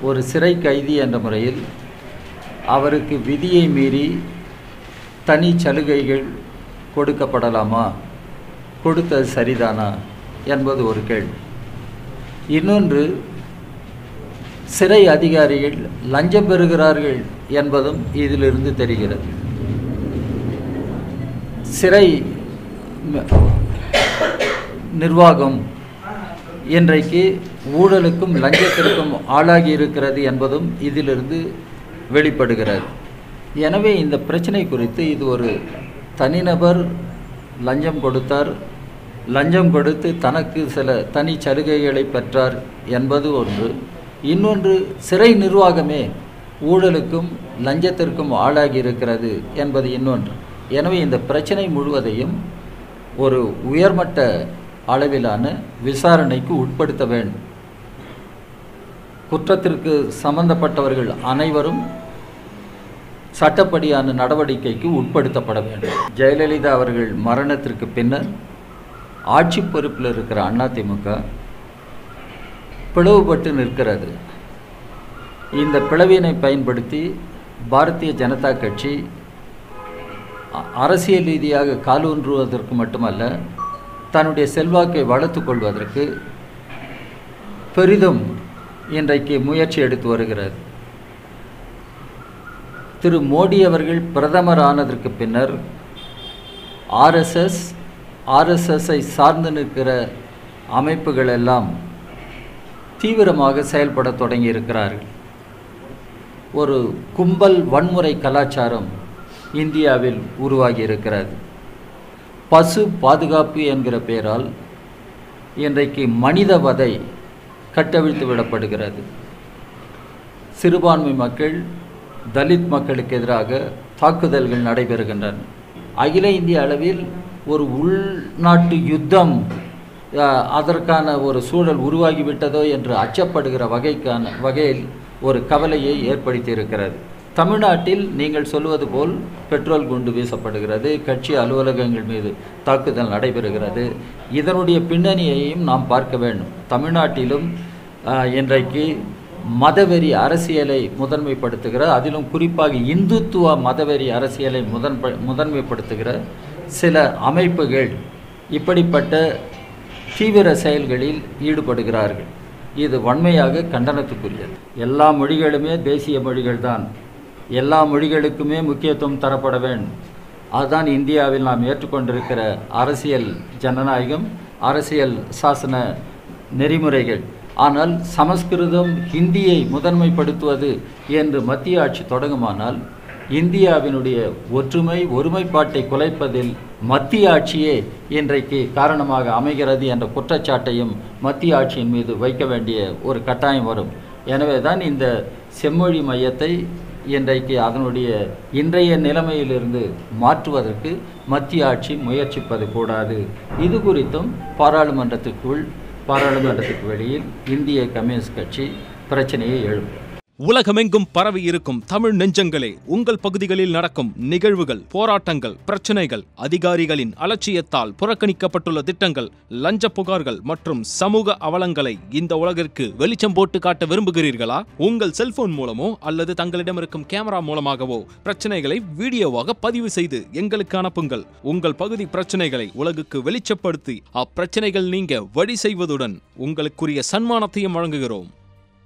ஒரு சிறை கைதி என்ற முறையில் அவருக்கு விதியை மீறி தனி சலுகைகள் கொடுக்கப்படலாமா, கொடுத்தது சரிதானா என்பது ஒரு கேள்வி. இன்னொன்று, சிறை அதிகாரிகள் லஞ்சம் பெறுகிறார்கள் என்பதும் இதிலிருந்து தெரிகிறது. சிறை நிர்வாகம் இன்றைக்கு ஊழலுக்கும் லஞ்சத்திற்கும் ஆளாகி இருக்கிறது என்பதும் இதிலிருந்து வெளிப்படுகிறது. எனவே இந்த பிரச்சனை குறித்து இது ஒரு தனிநபர் லஞ்சம் கொடுத்தார், லஞ்சம் கொடுத்து தனக்கு சில தனி சலுகைகளை பெற்றார் என்பது ஒன்று. இன்னொன்று, சிறை நிர்வாகமே ஊழலுக்கும் லஞ்சத்திற்கும் ஆளாகி இருக்கிறது என்பது இன்னொன்று. எனவே இந்த பிரச்சனை முழுவதையும் ஒரு உயர்மட்ட அளவிலான விசாரணைக்கு உட்படுத்த வேண்டும். குற்றத்திற்கு சம்பந்தப்பட்டவர்கள் அனைவரும் சட்டப்படியான நடவடிக்கைக்கு உட்படுத்தப்பட வேண்டும். ஜெயலலிதா அவர்கள் மரணத்திற்கு பின்னர் ஆட்சி பொறுப்பில் இருக்கிற அதிமுக பிளவுபட்டு நிற்கிறது. இந்த பிளவினை பயன்படுத்தி பாரதிய ஜனதா கட்சி அரசியல் ரீதியாக காலூன்றுவதற்கு மட்டுமல்ல, தன்னுடைய செல்வாக்கை வளர்த்து கொள்வதற்கு பெரிதும் இன்றைக்கு முயற்சி எடுத்து வருகிறது. திரு மோடி அவர்கள் பிரதமர் ஆனதற்கு பின்னர் ஆர்எஸ்எஸ்ஐ சார்ந்து நிற்கிற அமைப்புகள் எல்லாம் தீவிரமாக செயல்பட தொடங்கி இருக்கிறார்கள். ஒரு கும்பல் வன்முறை கலாச்சாரம் இந்தியாவில் உருவாகி இருக்கிறது. பசு பாதுகாப்பு என்கிற பெயரால் இன்றைக்கு மனித வதை கட்டவிழ்த்து விடப்படுகிறது. சிறுபான்மை மக்கள், தலித் மக்களுக்கு எதிராக தாக்குதல்கள் நடைபெறுகின்றன. அகில இந்திய அளவில் ஒரு உள்நாட்டு யுத்தம் அதற்கான ஒரு சூழல் உருவாகிவிட்டதோ என்று அச்சப்படுகிற வகையில் ஒரு கவலையை ஏற்படுத்தி இருக்கிறது. தமிழ்நாட்டில் நீங்கள் சொல்வது போல் பெட்ரோல் குண்டு வீசப்படுகிறது, கட்சி அலுவலகங்கள் மீது தாக்குதல் நடைபெறுகிறது. இதனுடைய பின்னணியையும் நாம் பார்க்க வேண்டும். தமிழ்நாட்டிலும் இன்றைக்கு மதவெறி அரசியலை முதன்மைப்படுத்துகிற, அதிலும் குறிப்பாக இந்துத்துவ மதவெறி அரசியலை முதன்மைப்படுத்துகிற சில அமைப்புகள் இப்படிப்பட்ட தீவிர செயல்களில் ஈடுபடுகிறார்கள். இது வன்மையாக கண்டனத்துக்குரியது. எல்லா மொழிகளுமே தேசிய மொழிகள் தான், எல்லா மொழிகளுக்குமே முக்கியத்துவம் தரப்பட வேண்டும். அதுதான் இந்தியாவில் நாம் ஏற்றுக்கொண்டிருக்கிற அரசியல் ஜனநாயகம், அரசியல் சாசன நெறிமுறைகள். ஆனால் சமஸ்கிருதம், ஹிந்தியை முதன்மைப்படுத்துவது என்று மத்திய ஆட்சி தொடங்குமானால் இந்தியாவினுடைய ஒருமைப்பாட்டை குலைப்பதில் மத்திய ஆட்சியே இன்றைக்கு காரணமாக அமைகிறது என்ற குற்றச்சாட்டையும் மத்திய ஆட்சியின் மீது வைக்க வேண்டிய ஒரு கட்டாயம் வரும். எனவே தான் இந்த செம்மொழி மையத்தை இன்றைக்கு அதனுடைய இன்றைய நிலைமையிலிருந்து மாற்றுவதற்கு மத்திய ஆட்சி முயற்சிப்பது கூடாது. இது குறித்தும் பாராளுமன்றத்துக்கு வெளியில் இந்திய கம்யூனிஸ்ட் கட்சி பிரச்சனையை எழுப்பும். உலகமெங்கும் பரவி இருக்கும் தமிழ் நெஞ்சங்களே, உங்கள் பகுதிகளில் நடக்கும் நிகழ்வுகள், போராட்டங்கள், பிரச்சனைகள், அதிகாரிகளின் அலட்சியத்தால் புறக்கணிக்கப்பட்டுள்ள திட்டங்கள், லஞ்ச புகார்கள் மற்றும் சமூக அவலங்களை இந்த உலகிற்கு வெளிச்சம் போட்டு காட்ட விரும்புகிறீர்களா? உங்கள் செல்போன் மூலமோ அல்லது தங்களிடம் இருக்கும் கேமரா மூலமாகவோ பிரச்சனைகளை வீடியோவாக பதிவு செய்து எங்களுக்கு அனுப்புங்கள். உங்கள் பகுதி பிரச்சனைகளை உலகுக்கு வெளிச்சப்படுத்தி அப்பிரச்சனைகள் நீங்க வழி செய்வதுடன் உங்களுக்குரிய சன்மானத்தையும் வழங்குகிறோம்.